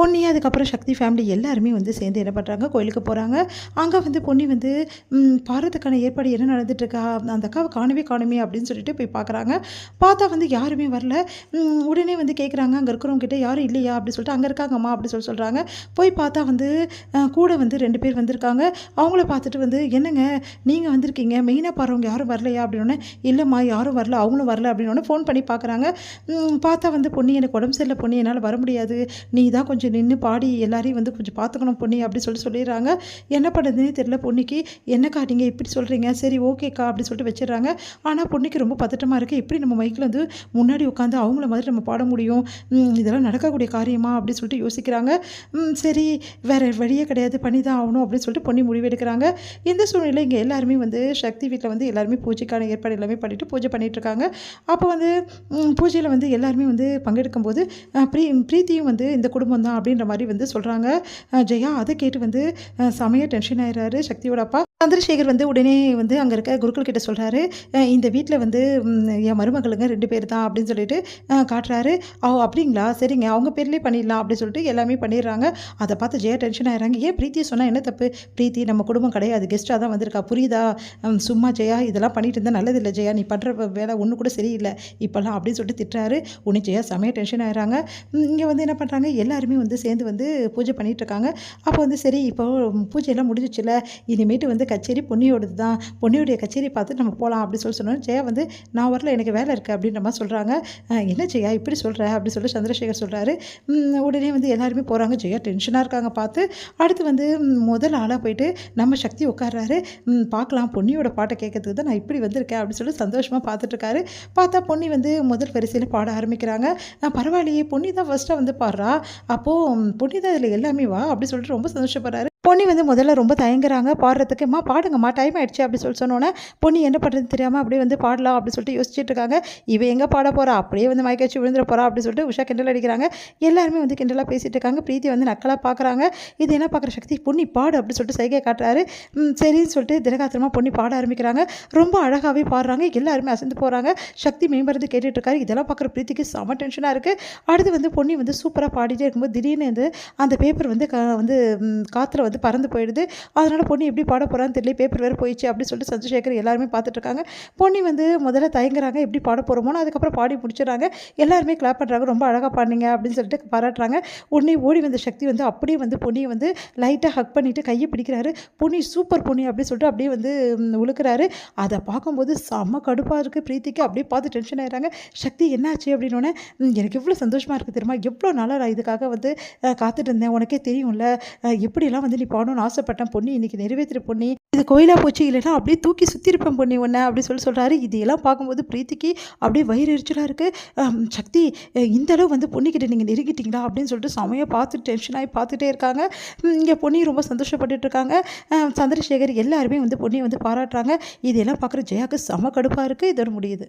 பொன்னி அதுக்கப்புறம் சக்தி ஃபேமிலி எல்லாருமே வந்து சேர்ந்து என்ன பண்ணுறாங்க, கோயிலுக்கு போகிறாங்க. அங்கே வந்து பொன்னி வந்து பாடுறதுக்கான ஏற்பாடு என்ன நடந்துட்டுருக்கா, அந்த அக்காவை காணுமே அப்படின்னு சொல்லிட்டு போய் பார்க்குறாங்க. பார்த்தா வந்து யாருமே வரல. உடனே வந்து கேட்குறாங்க அங்கே இருக்கிறவங்ககிட்ட, யாரும் இல்லையா அப்படி சொல்லிட்டு. அங்கே இருக்காங்கம்மா அப்படி சொல்கிறாங்க. போய் பார்த்தா வந்து கூட வந்து 2 பேர் வந்திருக்காங்க. அவங்கள பார்த்துட்டு வந்து, என்னங்க நீங்கள் வந்திருக்கீங்க, மெயினாக பாடுறவங்க யாரும் வரலையா அப்படின்னோடனே, இல்லைம்மா யாரும் வரல, அவங்களும் வரல அப்படின்னோடனே ஃபோன் பண்ணி பார்க்குறாங்க. பார்த்தா வந்து, பொன்னி எனக்கு உடம்பு சரியில்லை பொன்னி, என்னால் வர முடியாது, நீ தான் கொஞ்சம் நின்று பாடி எல்லாரையும் வந்து கொஞ்சம் பார்த்துக்கணும் பொன்னி அப்படி சொல்லிடுறாங்க. என்ன பண்ணுறதுனே தெரியல பொன்னிக்கு. என்னக்கா நீங்கள் இப்படி சொல்கிறீங்க, சரி ஓகேக்கா அப்படி சொல்லிட்டு வச்சிடுறாங்க. ஆனால் பொன்னிக்கு ரொம்ப பதட்டமாக இருக்குது. எப்படி நம்ம மைக்கில் வந்து முன்னாடி உட்காந்து அவங்கள மாதிரி நம்ம பாட முடியும், இதெல்லாம் நடக்கக்கூடிய காரியமா அப்படி சொல்லிட்டு யோசிக்கிறாங்க. சரி வேறு வழியே கிடையாது, பண்ணி தான் ஆகணும் அப்படின்னு சொல்லிட்டு பொன்னி முடிவெடுக்கிறாங்க. இந்த சூழ்நிலை இங்கே எல்லாருமே வந்து சக்தி வீட்டில் வந்து எல்லாருமே பூஜைக்கான ஏற்பாடு எல்லாமே பண்ணிவிட்டு பூஜை பண்ணிகிட்ருக்காங்க. அப்போ வந்து பூஜையில் வந்து எல்லாருமே வந்து பங்கெடுக்கும்போது பிரீத்தியும் வந்து இந்த குடும்பம் தான் அப்படின்ற மாதிரி வந்து சொல்கிறாங்க. ஜெயா அதை கேட்டு வந்து செமையாக டென்ஷன் ஆயிடுறாரு சக்தியோட அப்பா. சந்திரசேகர் வந்து உடனே வந்து அங்கே இருக்க குருக்கள் கிட்ட சொல்கிறாரு, இந்த வீட்டில் வந்து என் மருமகளுங்க 2 பேர் தான் அப்படின்னு சொல்லிட்டு காட்டுறாரு. அப்படிங்களா, சரிங்க அவங்க பேர்லேயே பண்ணிடலாம் அப்படின்னு சொல்லிட்டு எல்லாமே பண்ணிடுறாங்க. அதை பார்த்து ஜெயா டென்ஷன் ஆயிடுறாங்க. ஏன் பிரீத்தியை சொன்னால் என்ன தப்பு, பிரீத்தி நம்ம குடும்பம் கிடையாது, கெஸ்ட்டாக தான் வந்திருக்கா, புரியுதா, சும்மா ஜெயா இதெல்லாம் பண்ணிட்டு இருந்தால் நல்லதில்லை ஜெயா, நீ பண்ணுற வேலை ஒன்று கூட சரியில்லை இப்போல்லாம் அப்படின்னு சொல்லிட்டு திட்டுறாரு. உடனே ஜெயா செமையாக டென்ஷன் ஆயிடுறாங்க. இங்கே வந்து என்ன பண்ணுறாங்க, எல்லாருமே வந்து சேர்ந்து வந்து பூஜை பண்ணிகிட்ருக்காங்க. அப்போ வந்து சரி இப்போ பூஜையெல்லாம் முடிஞ்சிச்சுல, இனிமேட்டு வந்து கச்சேரி பொன்னியோடது தான், பொன்னியோடைய கச்சேரி பார்த்து நம்ம போகலாம் அப்படின்னு சொன்னோம். ஜெயா வந்து நான் வரல, எனக்கு வேலை இருக்குது அப்படின்ற மாதிரி சொல்கிறாங்க. என்ன ஜெயா இப்படி சொல்கிற அப்படின்னு சொல்லிட்டு சந்திரசேகர் சொல்கிறாரு. உடனே வந்து எல்லாருமே போகிறாங்க. ஜெயா டென்ஷனாக இருக்காங்க பார்த்து. அடுத்து வந்து முதல் ஆளாக போயிட்டு நம்ம சக்தி உட்கார்றாரு. பார்க்கலாம் பொன்னியோட பாட்டை கேட்கறதுக்கு தான் நான் இப்படி வந்திருக்கேன் அப்படின்னு சொல்லி சந்தோஷமாக பார்த்துட்ருக்காரு. பார்த்தா பொன்னி வந்து முதல் வரிசையில் பாட ஆரம்பிக்கிறாங்க. பரவாயில்லையே பொன்னி தான் ஃபஸ்ட்டாக வந்து பாடுறா, அப்போது பொன்னி தான் இதில் எல்லாமே வா அப்படின்னு சொல்லிட்டு ரொம்ப சந்தோஷப்படுறாரு. பொன்னி வந்து முதல்ல ரொம்ப தயங்குறாங்க பாடுறதுக்கு. பாடுங்கம்மா டைம் ஆகிடுச்சு அப்படி சொன்னோன்னே பொன்னி என்ன பண்ணுறதுன்னு தெரியாமல் அப்படியே வந்து பாடலாம் அப்படின்னு சொல்லிட்டு யோசிச்சுட்டு இருக்காங்க. இவ எங்கே பாட போகிறா, அப்படியே வந்து மயக்காச்சு விழுந்துட போகிறா அப்படின்னு சொல்லிட்டு உஷா கிண்டல் அடிக்கிறாங்க. எல்லாருமே வந்து கிண்டலாக பேசிகிட்டு இருக்காங்க. பிரீத்தி வந்து நக்கலாக பார்க்குறாங்க. இது என்ன பார்க்குற சக்தி, பொன்னி பாடு அப்படின்னு சொல்லிட்டு சைகை காட்டுறாரு. சரின்னு சொல்லிட்டு தினகாத்திரமாக பொன்னி பாட ஆரம்பிக்கிறாங்க. ரொம்ப அழகாகவே பாடுறாங்க. எல்லாருமே அசந்து போகிறாங்க. சக்தி மேம்பருந்து கேட்டுட்டு இருக்காரு. இதெல்லாம் பார்க்குற பிரீத்திக்கு செம டென்ஷனாக இருக்குது. அடுத்து வந்து பொன்னி வந்து சூப்பராக பாடிட்டே இருக்கும்போது திடீர்னு வந்து அந்த பேப்பர் வந்து காற்றுல வந்து பறந்து போயிடுது. அதனால் பொன்னி எப்படி பாட போகிறான்னு தெரியல, பேப்பர் வேறு போயிடுச்சு அப்படின்னு சொல்லிட்டு சந்திரசேகர் எல்லாருமே பார்த்துட்ருக்காங்க. பொன்னி வந்து முதல்ல தயங்குறாங்க, எப்படி பாட போகிறோமோன்னு. அதுக்கப்புறம் பாடி முடிச்சிடறாங்க. எல்லாருமே கிளாப் பண்ணுறாங்க. ரொம்ப அழகாக பாடினீங்க அப்படின்னு சொல்லிட்டு பாராட்டுறாங்க. உடனே ஓடி வந்த சக்தி வந்து அப்படியே வந்து பொன்னியை வந்து லைட்டாக ஹக் பண்ணிவிட்டு கையை பிடிக்கிறாரு. பொன்னி சூப்பர் பொன்னி அப்படின்னு சொல்லிட்டு அப்படியே வந்து உழுக்கிறாரு. அதை பார்க்கும்போது செம்ம கடுப்பாக இருக்குது பிரீத்திக்கு. அப்படியே பார்த்து டென்ஷன் ஆயிடுறாங்க. சக்தி என்னாச்சு அப்படின்னோடனே, எனக்கு எவ்வளோ சந்தோஷமாக இருக்குது தெரியுமா, எவ்வளோ நாளாக நான் இதுக்காக வந்து காத்துட்டு இருந்தேன், உனக்கே தெரியும்ல, எப்படிலாம் வந்து நீ பாடணும்னு ஆசைப்பட்டேன் பொன்னி, இன்றைக்கி நிறைவேற்றுற பொன்னி, இது கோயிலாக போச்சு, இல்லைன்னா அப்படியே தூக்கி சுற்றிருப்பேன் பொன்னி ஒன்று அப்படி சொல்கிறாரு. இதையெல்லாம் பார்க்கும்போது பிரீத்திக்கு அப்படியே வயிறு எரிச்சலாக இருக்குது. சக்தி இந்த அளவு வந்து பொன்னிக்கிட்ட நீங்கள் நெருங்கிட்டீங்களா அப்படின்னு சொல்லிட்டு செமையாக பார்த்து டென்ஷனாகி பார்த்துட்டே இருக்காங்க. இங்கே பொன்னி ரொம்ப சந்தோஷப்பட்டுட்டு இருக்காங்க. சந்திரசேகர் எல்லாருமே வந்து பொன்னியை வந்து பாராட்டுறாங்க. இதெல்லாம் பார்க்குற ஜெயாவுக்கு செம கடுப்பாக இருக்குது. இதோட முடியுது.